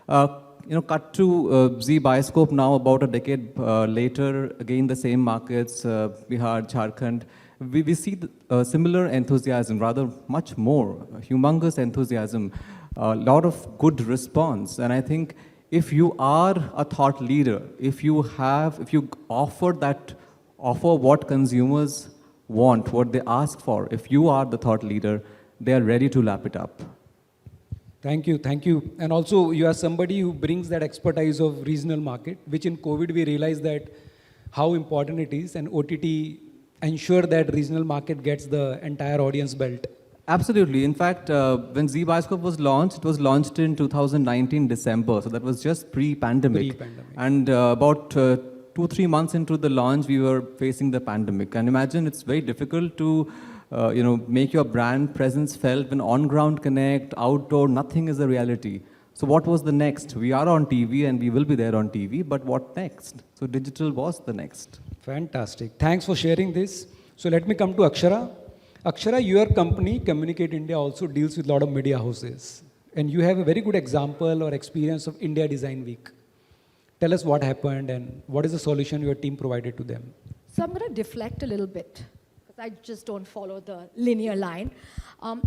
Cut to ZEE Biskope now, about a decade later, again the same markets, Bihar, Jharkhand. We see similar enthusiasm, rather much more, humongous enthusiasm, a lot of good response. And I think if you are a thought leader, if you offer what consumers want, what they ask for, if you are the thought leader, they are ready to lap it up. Thank you, thank you. And also, you are somebody who brings that expertise of regional market, which in COVID we realized that how important it is, and OTT ensure that regional market gets the entire audience belt. Absolutely. In fact, when ZEE Biskope was launched, it was launched in 2019 December, so that was just pre-pandemic. And about 2-3 months into the launch, we were facing the pandemic. And imagine it's very difficult to make your brand presence felt when on-ground connect, outdoor, nothing is a reality. So what was the next? We are on TV and we will be there on TV, but what next? So digital was the next. Fantastic. Thanks for sharing this. So let me come to Akshaara. Akshaara, your company, Communicate India, also deals with a lot of media houses. And you have a very good example or experience of India Design Week. Tell us what happened and what is the solution your team provided to them. So I'm going to deflect a little bit, because I just don't follow the linear line.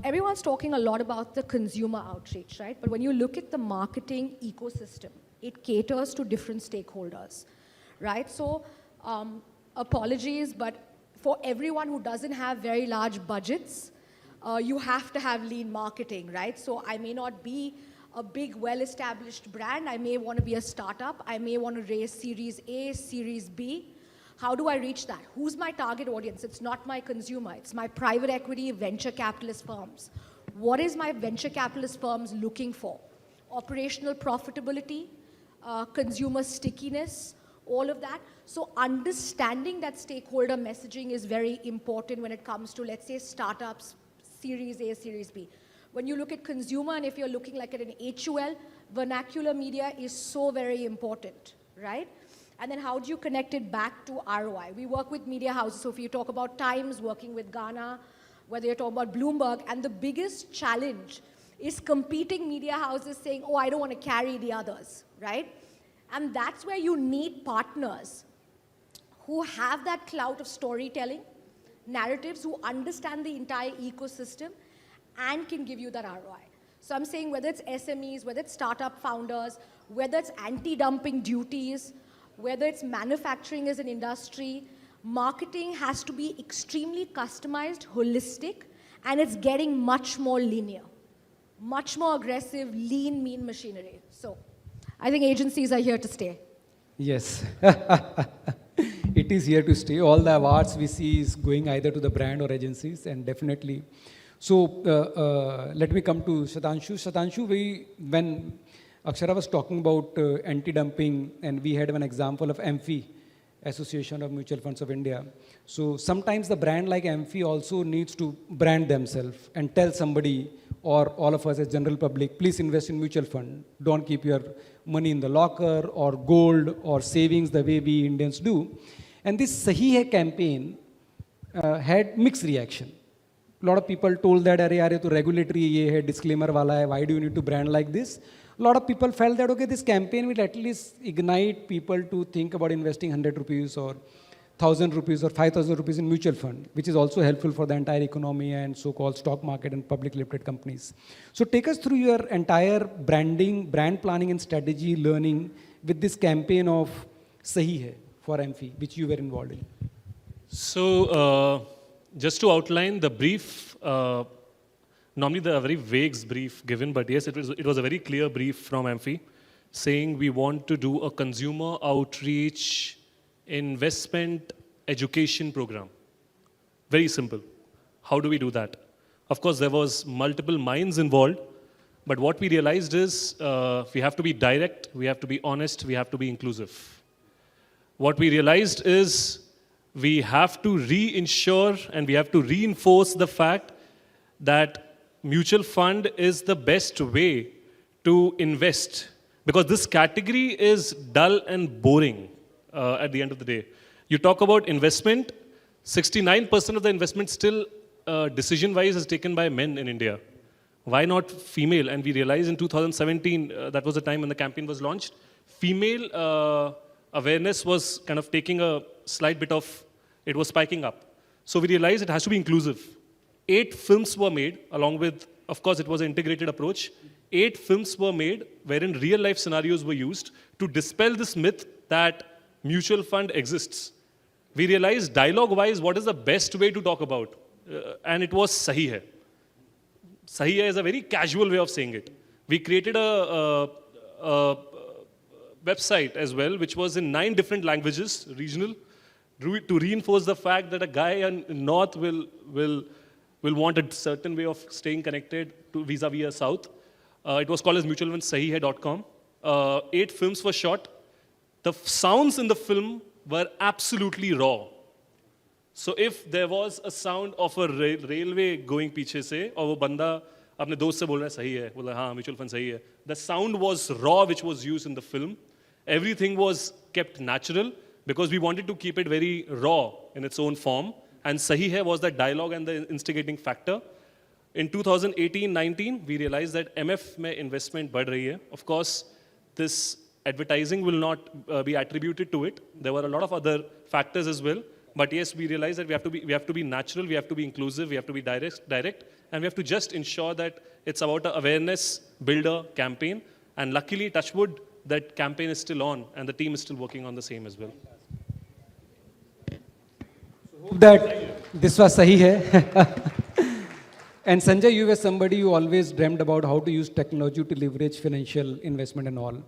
Everyone's talking a lot about the consumer outreach, right? But when you look at the marketing ecosystem, it caters to different stakeholders, right? So apologies, but for everyone who doesn't have very large budgets, you have to have lean marketing, right? So I may not be a big, well-established brand. I may want to be a startup. I may want to raise Series A, Series B. How do I reach that? Who's my target audience? It's not my consumer. It's my private equity, venture capitalist firms. What is my venture capitalist firms looking for? Operational profitability, consumer stickiness, all of that. So understanding that stakeholder messaging is very important when it comes to, let's say, startups, Series A, Series B. When you look at consumer, and if you're looking like at an HUL, vernacular media is so very important, right? And then how do you connect it back to ROI? We work with media houses. So if you talk about Times, working with Ghana, whether you're talking about Bloomberg, and the biggest challenge is competing media houses saying, oh, I don't want to carry the others, right? And that's where you need partners who have that clout of storytelling, narratives, who understand the entire ecosystem and can give you that ROI. So I'm saying whether it's SMEs, whether it's startup founders, whether it's anti-dumping duties, whether it's manufacturing as an industry, marketing has to be extremely customized, holistic, and it's getting much more linear, much more aggressive, lean, mean machinery. So I think agencies are here to stay. Yes. It is here to stay. All the awards we see is going either to the brand or agencies, and definitely. So let me come to Shetanshu. Shetanshu, when Akshaara was talking about anti-dumping, and we had an example of AMFI, Association of Mutual Funds of India. So sometimes the brand like AMFI also needs to brand themselves and tell somebody, or all of us as general public, please invest in mutual fund. Don't keep your money in the locker or gold or savings the way we Indians do. And this Sahi Hai campaign had mixed reaction. A lot of people told that, to regulatory ye hai, disclaimer wala hai, why do you need to brand like this? A lot of people felt that, okay, this campaign will at least ignite people to think about investing 100 rupees or 1,000 rupees or 5,000 rupees in mutual fund, which is also helpful for the entire economy and so-called stock market and public limited companies. So take us through your entire branding, brand planning and strategy learning with this campaign of Sahi Hai for MFI, which you were involved in. So just to outline the brief, normally the very vague brief given, but yes, it was a very clear brief from MFI saying we want to do a consumer outreach investment education program. Very simple. How do we do that? Of course, there was multiple minds involved, but what we realized is we have to be direct, we have to be honest, we have to be inclusive. What we realized is we have to reinsure and we have to reinforce the fact that mutual fund is the best way to invest, because this category is dull and boring at the end of the day. You talk about investment, 69% of the investment still decision-wise is taken by men in India. Why not female? And we realized in 2017, that was the time when the campaign was launched, female awareness was kind of taking a slight bit of, it was spiking up. So we realized it has to be inclusive. 8 films were made, along with, of course, it was an integrated approach. 8 films were made wherein real-life scenarios were used to dispel this myth that mutual fund exists. We realized dialogue-wise what is the best way to talk about. And it was Sahi Hai. Sahi Hai is a very casual way of saying it. We created a website as well, which was in 9 different languages, regional, to reinforce the fact that a guy in North will want a certain way of staying connected to vis-a-vis a South. It was called as mutualfundsahihai.com. 8 films were shot. The sounds in the film were absolutely raw. So if there was a sound of a railway going पीछे से और वो बंदा अपने दोस्त से बोल रहा है सही है, बोला हाँ mutual fund सही है. The sound was raw, which was used in the film. Everything was kept natural because we wanted to keep it very raw in its own form. And Sahi Hai was the dialogue and the instigating factor. In 2018-19, we realized that MF में investment बढ़ रही है. Of course, this advertising will not be attributed to it. There were a lot of other factors as well. But yes, we realized that we have to be natural, we have to be inclusive, we have to be direct, and we have to just ensure that it's about an awareness builder campaign. And luckily, touch wood, that campaign is still on, and the team is still working on the same as well. Hope that this was Sahi Hai. And Sanjay, you were somebody who always dreamt about how to use technology to leverage financial investment and all.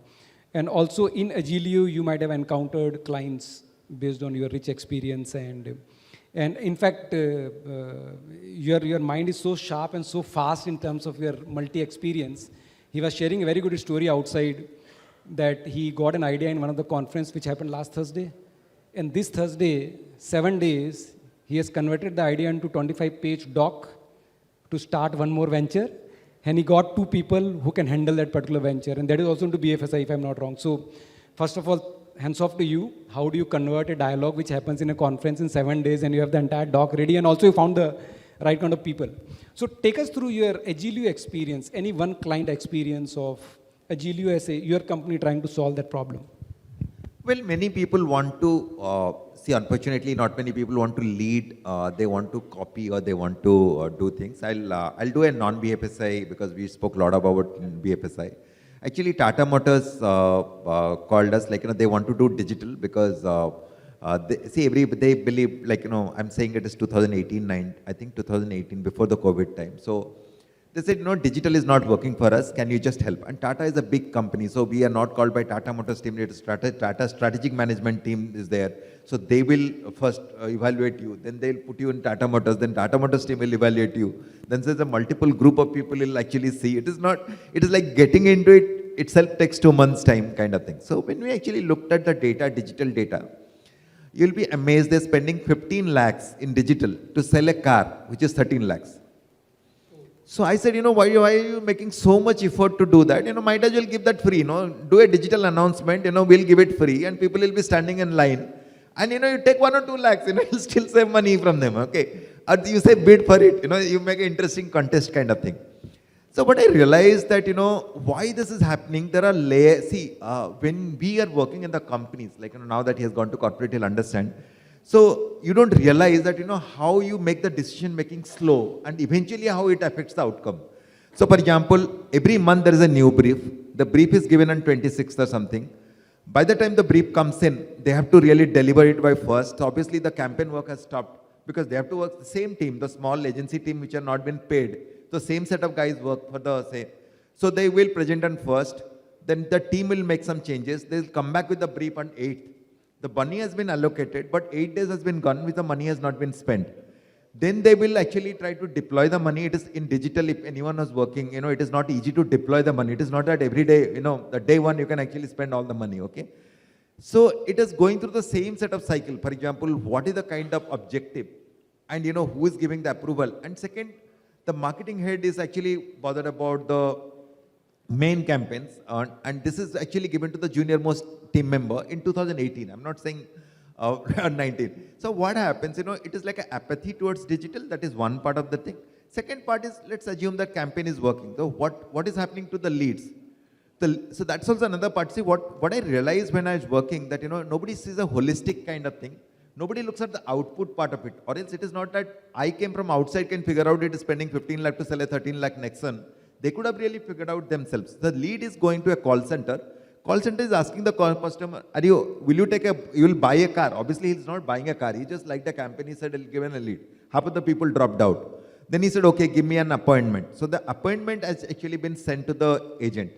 And also in Agilio, you might have encountered clients based on your rich experience. And in fact, your mind is so sharp and so fast in terms of your multi-experience. He was sharing a very good story outside that he got an idea in one of the conference which happened last Thursday. And this Thursday, 7 days, he has converted the idea into 25-page doc to start one more venture. And he got 2 people who can handle that particular venture. And that is also into BFSI, if I'm not wrong. So first of all, hands off to you. How do you convert a dialogue which happens in a conference in 7 days and you have the entire doc ready, and also you found the right kind of people. So take us through your Agilio experience, any one client experience of Agilio as your company trying to solve that problem. Well, many people want to, see, unfortunately, not many people want to lead, they want to copy or they want to do things. I'll do a non-BFSI because we spoke a lot about BFSI. Actually, Tata Motors called us, like, they want to do digital because, they believe, like, I'm saying it is 2018, I think 2018, before the COVID time. So they said, no, digital is not working for us. Can you just help? And Tata is a big company. So we are not called by Tata Motors team. It is Tata strategic management team is there. So they will first evaluate you. Then they'll put you in Tata Motors. Then Tata Motors team will evaluate you. Then there's a multiple group of people will actually see. It is like getting into it itself takes 2 months time kind of thing. So when we actually looked at the data, digital data, you'll be amazed they're spending 15 lakhs in digital to sell a car, which is 13 lakhs. So I said, why are you making so much effort to do that? Might as well give that free, do a digital announcement, we'll give it free and people will be standing in line. And, you take 1 or 2 lakhs, you'll still save money from them, okay? Or you say bid for it, you make an interesting contest kind of thing. So what I realized that, why this is happening, there are layers. See, when we are working in the companies, like, now that he has gone to corporate, he'll understand. So you don't realize that, how you make the decision making slow and eventually how it affects the outcome. So for example, every month there is a new brief. The brief is given on 26th or something. By the time the brief comes in, they have to really deliver it by 1st. So obviously the campaign work has stopped because they have to work the same team, the small agency team which are not been paid. The same set of guys work for the same. So they will present on 1st. Then the team will make some changes. They'll come back with the brief on 8th. The money has been allocated, but 8 days has been gone with the money has not been spent. Then they will actually try to deploy the money. It is in digital. If anyone is working, it is not easy to deploy the money. It is not that every day, the day one you can actually spend all the money, okay? So it is going through the same set of cycle. For example, what is the kind of objective? And who is giving the approval? And second, the marketing head is actually bothered about the main campaigns. And this is actually given to the junior most team member in 2018. I'm not saying 19. So what happens, it is like an apathy towards digital. That is one part of the thing. Second part is, let's assume that campaign is working. So what is happening to the leads? So that's also another part. See, what I realized when I was working that, nobody sees a holistic kind of thing. Nobody looks at the output part of it. Or else it is not that I came from outside can figure out it is spending 15 lakh to sell a 13 lakh Nexon. They could have really figured out themselves. The lead is going to a call center. Call center is asking the customer, you will buy a car. Obviously, he's not buying a car. He just liked the campaign. He said, he'll give him a lead. Half of the people dropped out. Then he said, okay, give me an appointment. So the appointment has actually been sent to the agent.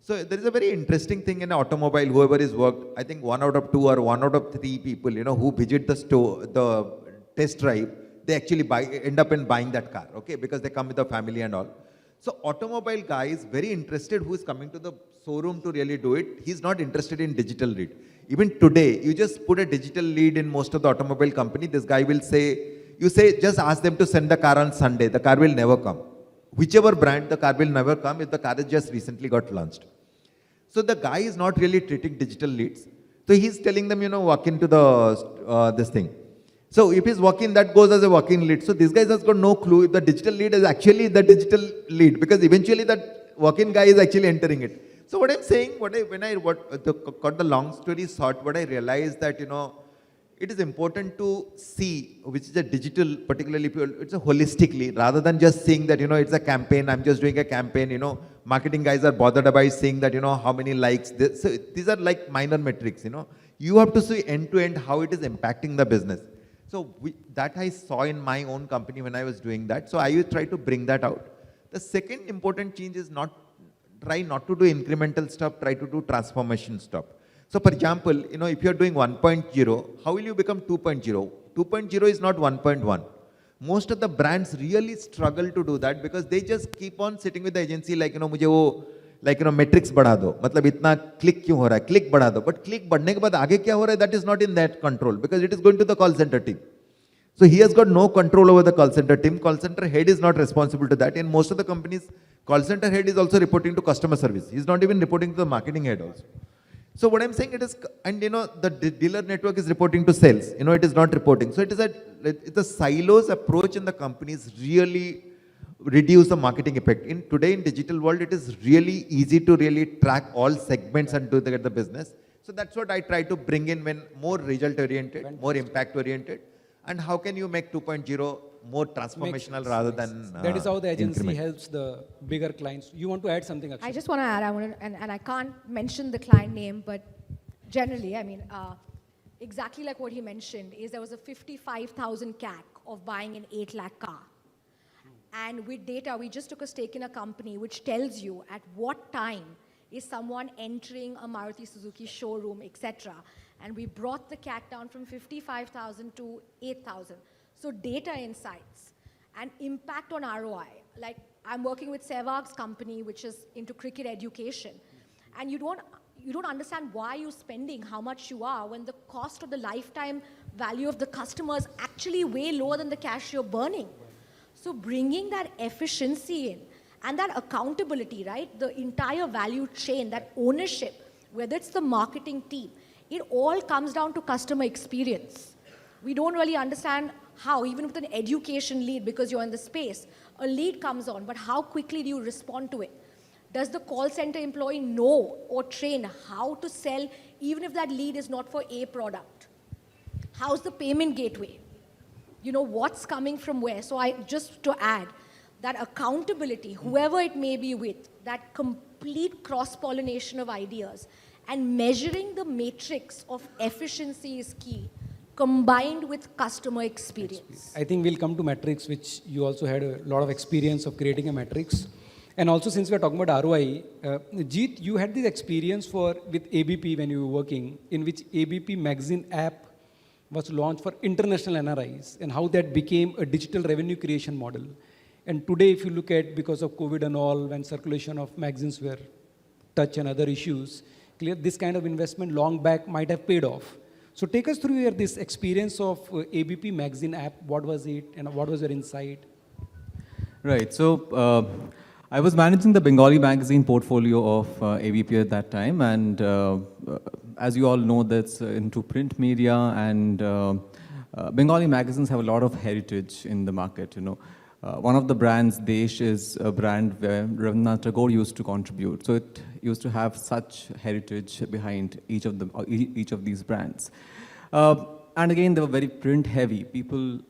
So there is a very interesting thing in an automobile, whoever is worked, I think 1 out of 2 or 1 out of 3 people, who visit the store, the test drive, they actually end up in buying that car, okay, because they come with the family and all. So automobile guy is very interested who is coming to the showroom to really do it. He's not interested in digital lead. Even today, you just put a digital lead in most of the automobile company, this guy will say, just ask them to send the car on Sunday, the car will never come. Whichever brand, the car will never come if the car has just recently got launched. So the guy is not really treating digital leads. So he's telling them, walk into the this thing. So if he's walking, that goes as a walk-in lead. So this guy has got no clue if the digital lead is actually the digital lead, because eventually that walk-in guy is actually entering it. So what I'm saying, got the long story short, what I realized that, it is important to see which is a digital, particularly it's a holistically, rather than just seeing that, it's a campaign, I'm just doing a campaign, marketing guys are bothered about seeing that, how many likes. So these are like minor metrics, You have to see end-to-end how it is impacting the business. So that I saw in my own company when I was doing that. So I will try to bring that out. The second important change is try not to do incremental stuff, try to do transformation stuff. So for example, if you're doing 1.0, how will you become 2.0? 2.0 is not 1.1. Most of the brands really struggle to do that because they just keep on sitting with the agency like, मुझे वो metrics बढ़ा दो, मतलब इतना click क्यों हो रहा है, click बढ़ा दो, but click बढ़ने के बाद आगे क्या हो रहा है, that is not in that control because it is going to the call center team. So he has got no control over the call center team. Call center head is not responsible to that. In most of the companies, call center head is also reporting to customer service. He's not even reporting to the marketing head also. So what I'm saying, it is, and the dealer network is reporting to sales. It is not reporting. So it is the silos approach in the companies really reduce the marketing effect. Today in digital world, it is really easy to really track all segments and get the business. So that's what I try to bring in when more result oriented, more impact oriented. And how can you make 2.0 more transformational rather than that is how the agency increment. helps the bigger clients. You want to add something, Akshay? I just want to add, and I can't mention the client name, but generally, exactly like what he mentioned, is there was a 55,000 CAC of buying an 8 lakh car. And with data, we just took a stake in a company which tells you at what time is someone entering a Maruti Suzuki showroom, etc. And we brought the CAC down from 55,000 to 8,000. So data insights and impact on ROI. Like I'm working with Sehwag's company, which is into cricket education. And you don't understand why you're spending how much you are when the cost of the lifetime value of the customer is actually way lower than the cash you're burning. So bringing that efficiency in and that accountability, right? The entire value chain, that ownership, whether it's the marketing team, it all comes down to customer experience. We don't really understand how, even with an education lead, because you're in the space, a lead comes on, but how quickly do you respond to it? Does the call center employee know or train how to sell, even if that lead is not for a product? How's the payment gateway? You know, what's coming from where? So just to add, that accountability, whoever it may be with, that complete cross-pollination of ideas, and measuring the matrix of efficiency is key, combined with customer experience. I think we'll come to metrics, which you also had a lot of experience of creating a metrics. And also, since we're talking about ROI, Jeet, you had this experience with ABP when you were working, in which ABP magazine app was launched for international NRIs, and how that became a digital revenue creation model. And today, if you look at, because of COVID and all, when circulation of magazines were touch and other issues, clear this kind of investment long back might have paid off. So take us through this experience of ABP magazine app. What was it, and what was your insight? Right. So I was managing the Bengali magazine portfolio of ABP at that time, and as you all know, that's into print media, and Bengali magazines have a lot of heritage in the market. You know, one of the brands, Desh, is a brand where Rabindranath Tagore used to contribute. So it used to have such heritage behind each of these brands. And again, they were very print heavy. People,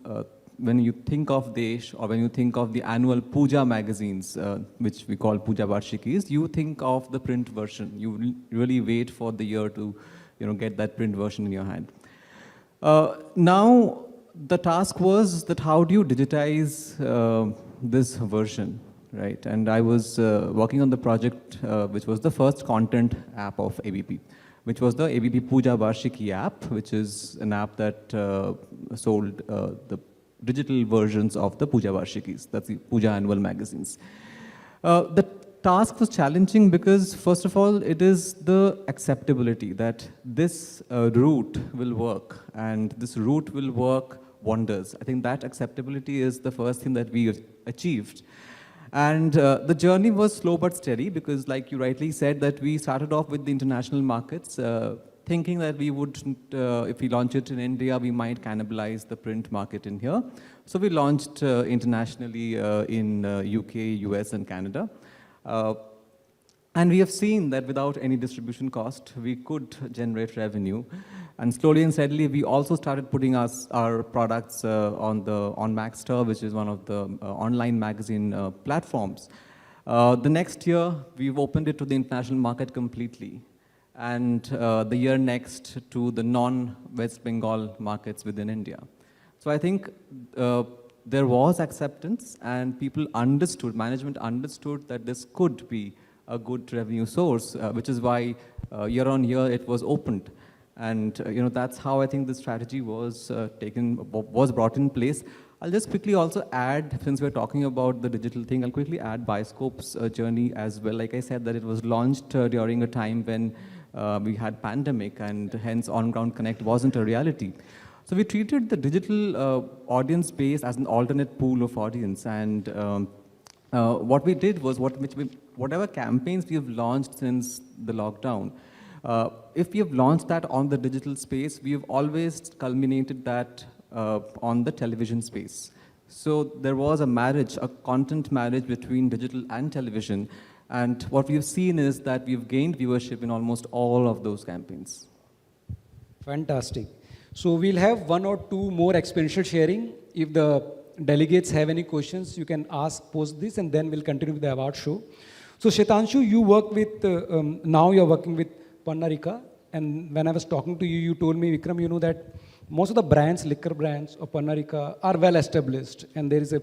when you think of Desh, or when you think of the annual Puja magazines, which we call Puja Varshikis, you think of the print version. You really wait for the year to, get that print version in your hand. Now, the task was that how do you digitize this version, right? And I was working on the project, which was the first content app of ABP, which was the ABP Puja Varshiki app, which is an app that sold the digital versions of the Puja Varshikis, that's the Puja annual magazines. The task was challenging because, first of all, it is the acceptability that this route will work, and this route will work wonders. I think that acceptability is the first thing that we achieved. And the journey was slow but steady because, like you rightly said, that we started off with the international markets, thinking that we would, if we launch it in India, we might cannibalize the print market in here. So we launched internationally in UK, US, and Canada. And we have seen that without any distribution cost, we could generate revenue. And slowly and steadily, we also started putting our products on Maxter, which is one of the online magazine platforms. The next year, we've opened it to the international market completely. And the year next to the non-West Bengal markets within India. So I think there was acceptance, and people understood, management understood that this could be a good revenue source, which is why year on year it was opened. And that's how I think the strategy was brought in place. I'll just quickly also add, since we're talking about the digital thing, I'll quickly add Biskope's journey as well. Like I said, that it was launched during a time when we had pandemic, and hence on-ground connect wasn't a reality. So we treated the digital audience base as an alternate pool of audience, and what we did was whatever campaigns we have launched since the lockdown, if we have launched that on the digital space, we have always culminated that on the television space. So there was a marriage, a content marriage between digital and television. And what we've seen is that we've gained viewership in almost all of those campaigns. Fantastic. So we'll have one or two more experiential sharing. If the delegates have any questions, you can ask post this, and then we'll continue with the award show. So Shetanshu, you work with, now you're working with Pernod, and when I was talking to you, you told me, Vikram, that most of the brands, liquor brands of Pernod are well established, and there is a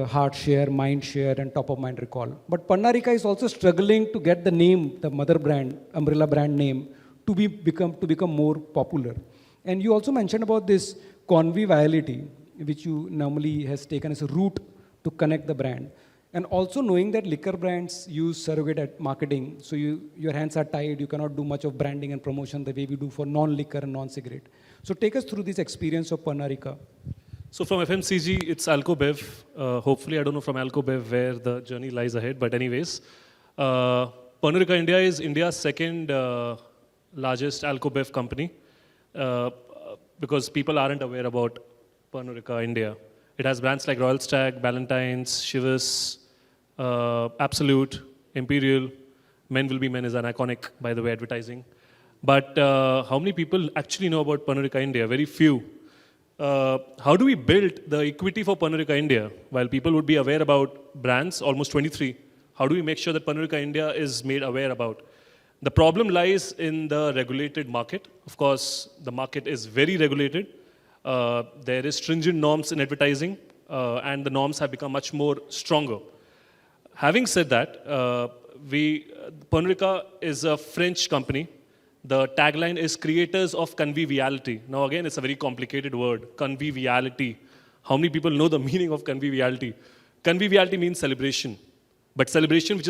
heart share, mind share, and top of mind recall. But Pernod is also struggling to get the name, the mother brand, umbrella brand name, to become more popular. And you also mentioned about this conviviality, which you normally has taken as a route to connect the brand. And also knowing that liquor brands use surrogate marketing, so your hands are tied, you cannot do much of branding and promotion the way we do for non-liquor and non-cigarette. So take us through this experience of Pernod. So from FMCG, it's Alcobev. Hopefully, I don't know from Alcobev where the journey lies ahead, but anyways, Pernod India is India's second largest Alcobev company because people aren't aware about Pernod India. It has brands like Royal Stag, Ballantine's, Chivas, Absolute, Imperial. Men Will Be Men is an iconic, by the way, advertising. But how many people actually know about Pernod Ricard India? Very few. How do we build the equity for Pernod Ricard India? While people would be aware about brands, almost 23, how do we make sure that Pernod Ricard India is made aware about? The problem lies in the regulated market. Of course, the market is very regulated. There is stringent norms in advertising, and the norms have become much more stronger. Having said that, Pernod Ricard is a French company. The tagline is creators of conviviality. Now again, it's a very complicated word, conviviality. How many people know the meaning of conviviality? Conviviality means celebration, but celebration which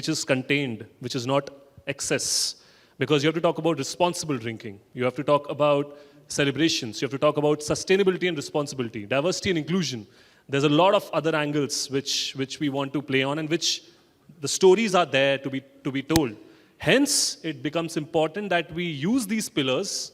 is contained, which is not excess. Because you have to talk about responsible drinking. You have to talk about celebrations. You have to talk about sustainability and responsibility, diversity and inclusion. There's a lot of other angles which we want to play on and which the stories are there to be told. Hence, it becomes important that we use these pillars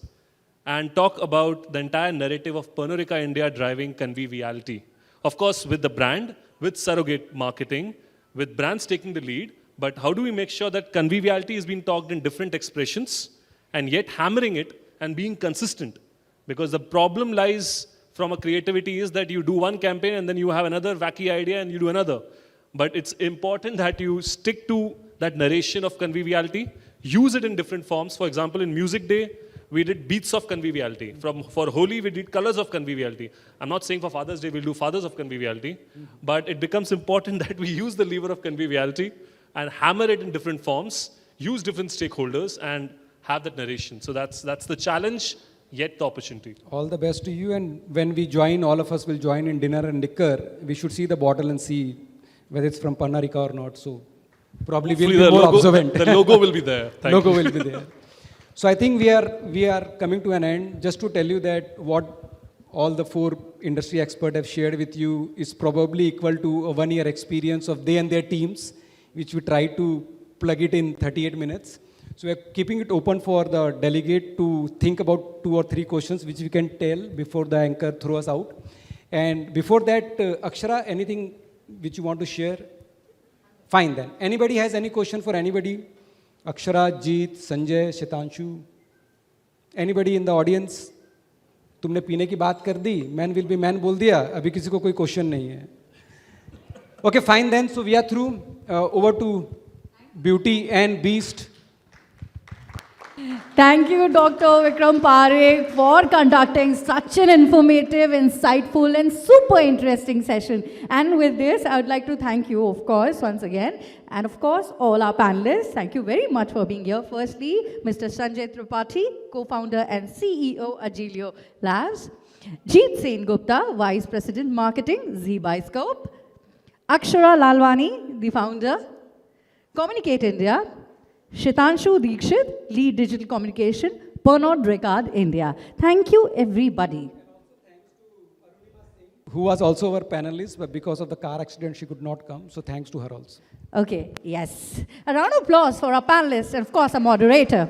and talk about the entire narrative of Pernod Ricard India driving conviviality. Of course, with the brand, with surrogate marketing, with brands taking the lead, but how do we make sure that conviviality is being talked in different expressions and yet hammering it and being consistent? Because the problem lies from a creativity is that you do one campaign and then you have another wacky idea and you do another. But it's important that you stick to that narration of conviviality, use it in different forms. For example, in Music Day, we did beats of conviviality. For Holi, we did colors of conviviality. I'm not saying for Father's Day, we'll do fathers of conviviality, but it becomes important that we use the lever of conviviality and hammer it in different forms, use different stakeholders, and have that narration. So that's the challenge, yet the opportunity. All the best to you. And when we join, all of us will join in dinner and liquor. We should see the bottle and see whether it's from Pernod Ricard or not. So probably Hopefully we'll be more observant. The logo will be there. Thank Logo you. will be there. So I think we are coming to an end. Just to tell you that what all the four industry experts have shared with you is probably equal to a 1-year experience of they and their teams, which we try to plug it in 38 minutes. So we are keeping it open for the delegate to think about 2 or 3 questions which we can tell before the anchor throws us out. And before that, Akshaara, anything which you want to share? Fine then. Anybody has any question for anybody? Akshaara, Jeet, Sanjay, Shetanshu? Anybody in the audience? तुमने पीने की बात कर दी, man will be man बोल दिया, अभी किसी को कोई question नहीं है. Okay, fine then. So we are through. Over to Beauty and Beast. Thank you, Dr. Vikram Parikh, for conducting such an informative, insightful, and super interesting session. And with this, I would like to thank you, of course, once again. And of course, all our panelists, thank you very much for being here. Firstly, Mr. Sanjay Tripathy, co-founder and CEO, Agilio Labs. Jeet Sen Gupta, Vice President Marketing, ZEE Biskope. Akshaara Lalwani, the founder, Communicate India. Shetanshu Dikshit, Lead Digital Communication, Pernod Ricard India. Thank you, everybody. Who was also our panelist, but because of the car accident, she could not come. So thanks to her also. Okay, yes. A round of applause for our panelists and, of course, our moderator.